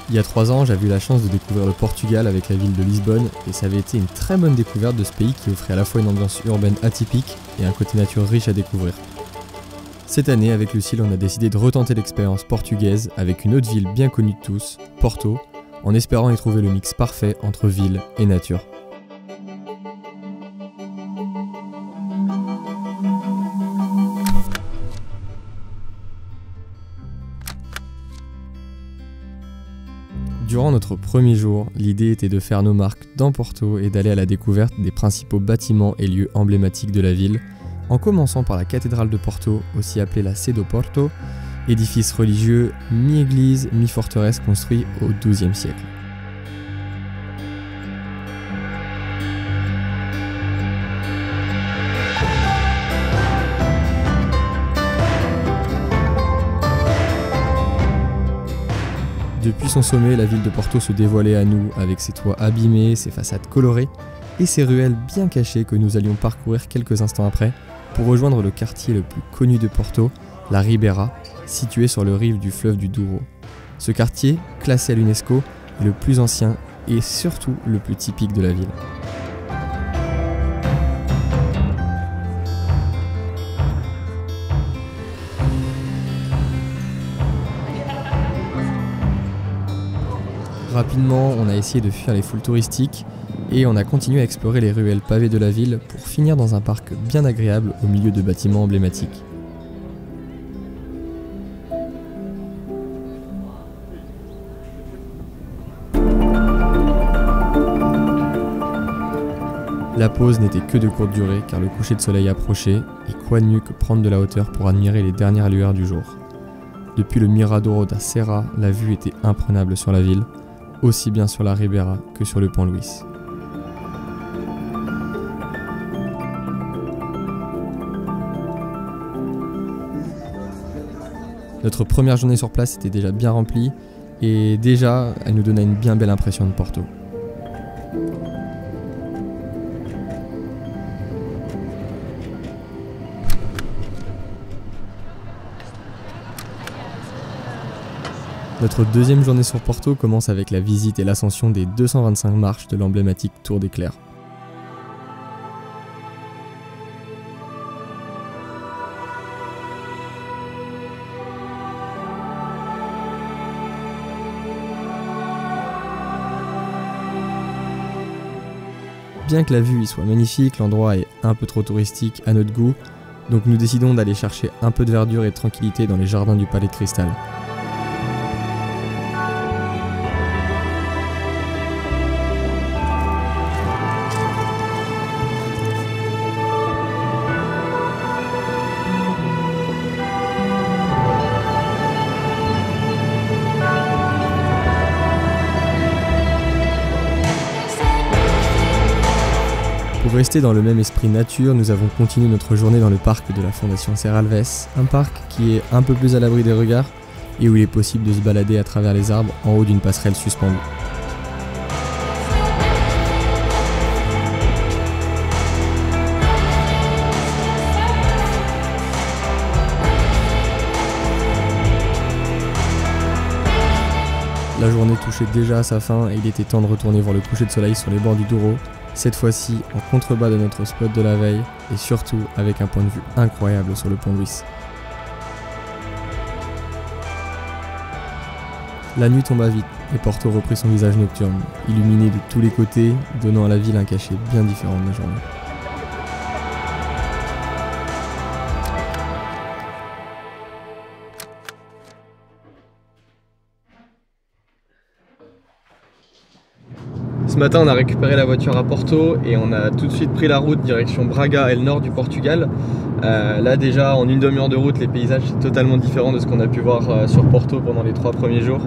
Il y a 3 ans, j'avais eu la chance de découvrir le Portugal avec la ville de Lisbonne et ça avait été une très bonne découverte de ce pays qui offrait à la fois une ambiance urbaine atypique et un côté nature riche à découvrir. Cette année, avec Lucille, on a décidé de retenter l'expérience portugaise avec une autre ville bien connue de tous, Porto, en espérant y trouver le mix parfait entre ville et nature. Durant notre premier jour, l'idée était de faire nos marques dans Porto et d'aller à la découverte des principaux bâtiments et lieux emblématiques de la ville, en commençant par la cathédrale de Porto, aussi appelée la Sé do Porto, édifice religieux mi-église, mi-forteresse construit au XIIe siècle. Depuis son sommet, la ville de Porto se dévoilait à nous avec ses toits abîmés, ses façades colorées et ses ruelles bien cachées que nous allions parcourir quelques instants après pour rejoindre le quartier le plus connu de Porto, la Ribeira, situé sur le rive du fleuve du Douro. Ce quartier, classé à l'UNESCO, est le plus ancien et surtout le plus typique de la ville. Rapidement, on a essayé de fuir les foules touristiques et on a continué à explorer les ruelles pavées de la ville pour finir dans un parc bien agréable au milieu de bâtiments emblématiques. La pause n'était que de courte durée car le coucher de soleil approchait et quoi de mieux que prendre de la hauteur pour admirer les dernières lueurs du jour. Depuis le Miradouro da Serra, la vue était imprenable sur la ville, aussi bien sur la Ribeira que sur le pont Louis. Notre première journée sur place était déjà bien remplie et déjà elle nous donnait une bien belle impression de Porto. Notre deuxième journée sur Porto commence avec la visite et l'ascension des 225 marches de l'emblématique Tour des Clercs. Bien que la vue y soit magnifique, l'endroit est un peu trop touristique à notre goût, donc nous décidons d'aller chercher un peu de verdure et de tranquillité dans les jardins du Palais de Cristal. Pour rester dans le même esprit nature, nous avons continué notre journée dans le parc de la Fondation Serralves, un parc qui est un peu plus à l'abri des regards et où il est possible de se balader à travers les arbres en haut d'une passerelle suspendue. La journée touchait déjà à sa fin et il était temps de retourner voir le coucher de soleil sur les bords du Douro, cette fois-ci en contrebas de notre spot de la veille et surtout avec un point de vue incroyable sur le pont Louis. La nuit tomba vite et Porto reprit son visage nocturne, illuminé de tous les côtés, donnant à la ville un cachet bien différent de la journée. Ce matin on a récupéré la voiture à Porto et on a tout de suite pris la route direction Braga et le nord du Portugal. Là déjà en une demi-heure de route les paysages sont totalement différents de ce qu'on a pu voir sur Porto pendant les 3 premiers jours.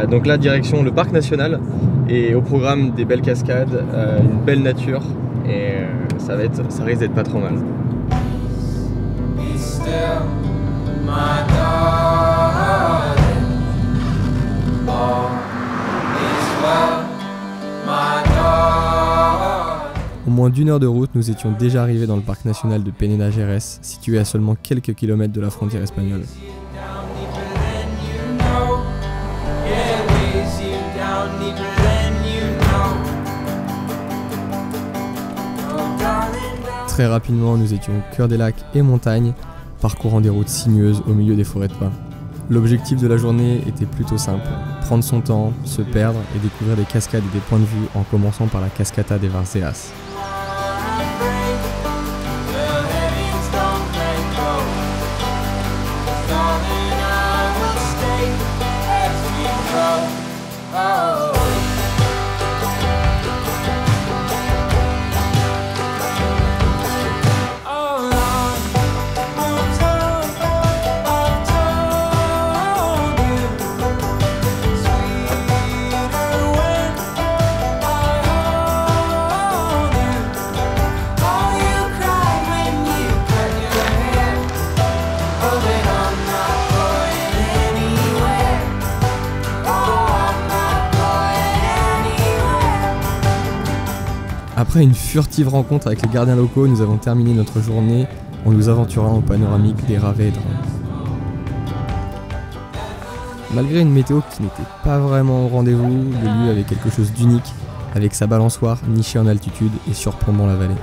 Donc là direction le parc national et au programme des belles cascades, une belle nature et ça risque d'être pas trop mal. Au moins d'1 heure de route, nous étions déjà arrivés dans le parc national de Peneda Gerês, situé à seulement quelques kilomètres de la frontière espagnole. Très rapidement, nous étions au cœur des lacs et montagnes, parcourant des routes sinueuses au milieu des forêts de pins. L'objectif de la journée était plutôt simple, prendre son temps, se perdre et découvrir des cascades et des points de vue en commençant par la Cascata de Varzeas. Après une furtive rencontre avec les gardiens locaux, nous avons terminé notre journée en nous aventurant au panoramique des Ravedres. Malgré une météo qui n'était pas vraiment au rendez-vous, le lieu avait quelque chose d'unique, avec sa balançoire nichée en altitude et surplombant la vallée.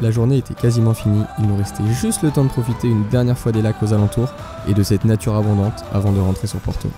La journée était quasiment finie, il nous restait juste le temps de profiter une dernière fois des lacs aux alentours et de cette nature abondante avant de rentrer sur Porto.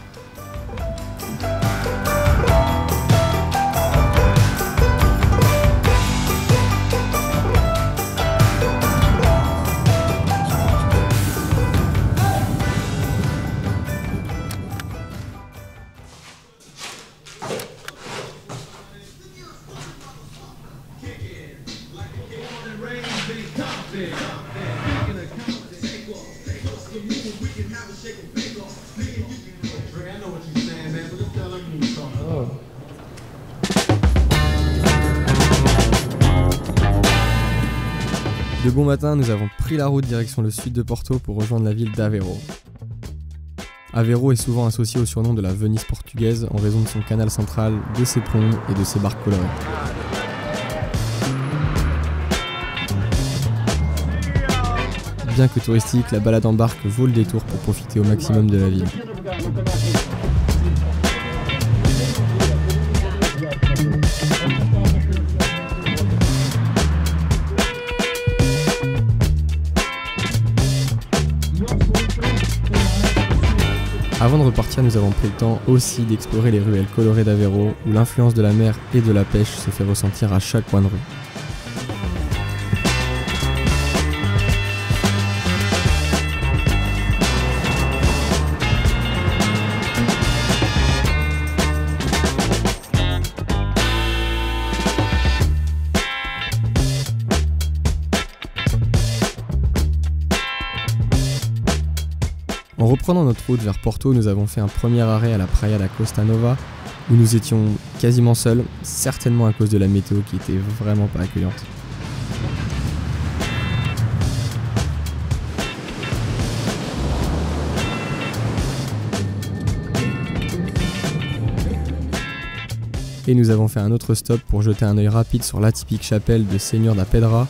De bon matin, nous avons pris la route direction le sud de Porto pour rejoindre la ville d'Aveiro. Aveiro est souvent associé au surnom de la Venise portugaise en raison de son canal central, de ses ponts et de ses barques colorées. Bien que touristique, la balade en barque vaut le détour pour profiter au maximum de la ville. Avant de repartir, nous avons pris le temps aussi d'explorer les ruelles colorées d'Aveiro, où l'influence de la mer et de la pêche se fait ressentir à chaque coin de rue. En reprenant notre route vers Porto, nous avons fait un premier arrêt à la Praia da Costa Nova, où nous étions quasiment seuls, certainement à cause de la météo qui était vraiment pas accueillante. Et nous avons fait un autre stop pour jeter un œil rapide sur l'atypique chapelle de Seigneur da Pedra,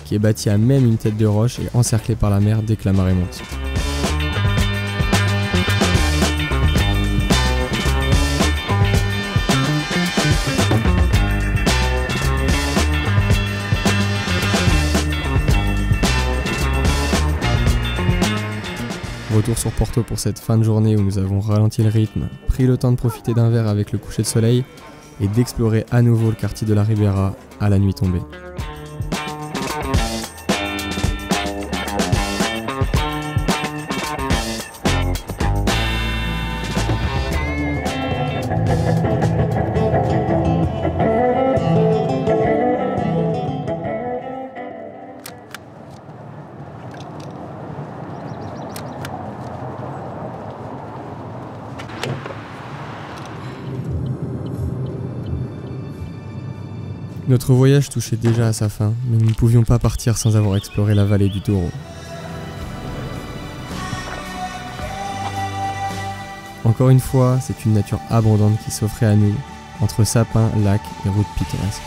qui est bâtie à même une tête de roche et encerclée par la mer dès que la marée monte. Retour sur Porto pour cette fin de journée où nous avons ralenti le rythme, pris le temps de profiter d'un verre avec le coucher de soleil et d'explorer à nouveau le quartier de la Ribeira à la nuit tombée. Notre voyage touchait déjà à sa fin, mais nous ne pouvions pas partir sans avoir exploré la vallée du Douro. Encore une fois, c'est une nature abondante qui s'offrait à nous, entre sapins, lacs et routes pittoresques.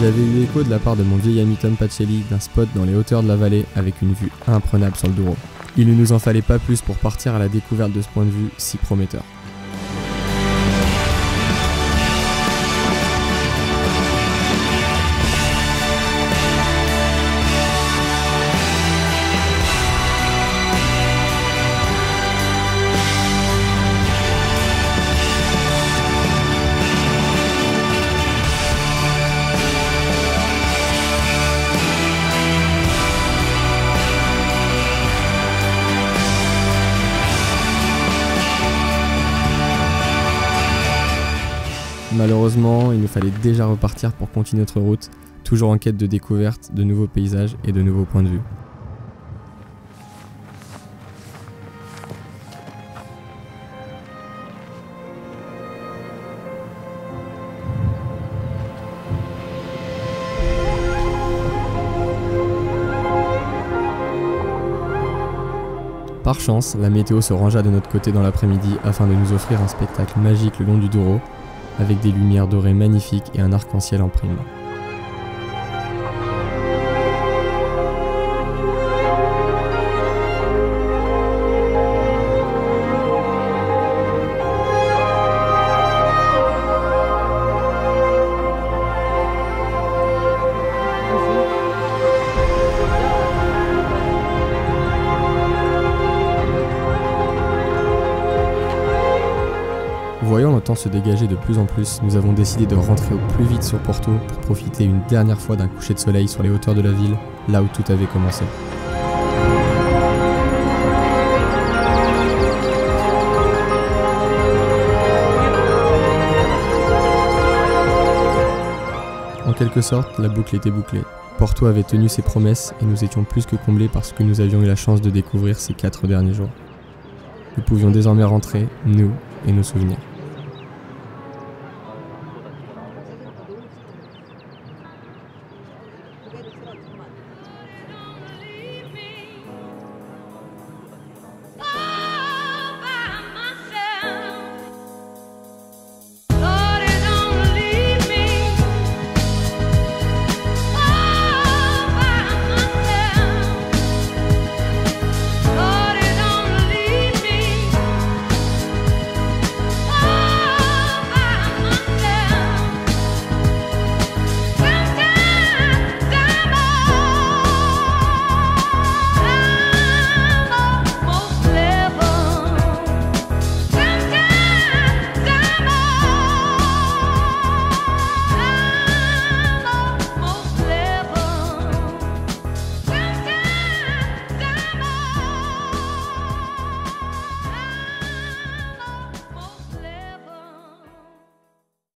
J'avais eu écho de la part de mon vieil ami Tom Pacelli d'un spot dans les hauteurs de la vallée avec une vue imprenable sur le Douro. Il ne nous en fallait pas plus pour partir à la découverte de ce point de vue si prometteur. Malheureusement, il nous fallait déjà repartir pour continuer notre route, toujours en quête de découverte, de nouveaux paysages et de nouveaux points de vue. Par chance, la météo se rangea de notre côté dans l'après-midi afin de nous offrir un spectacle magique le long du Douro, avec des lumières dorées magnifiques et un arc-en-ciel en prime. Voyant le temps se dégager de plus en plus, nous avons décidé de rentrer au plus vite sur Porto pour profiter une dernière fois d'un coucher de soleil sur les hauteurs de la ville, là où tout avait commencé. En quelque sorte, la boucle était bouclée. Porto avait tenu ses promesses et nous étions plus que comblés par ce que nous avions eu la chance de découvrir ces 4 derniers jours. Nous pouvions désormais rentrer, nous et nos souvenirs.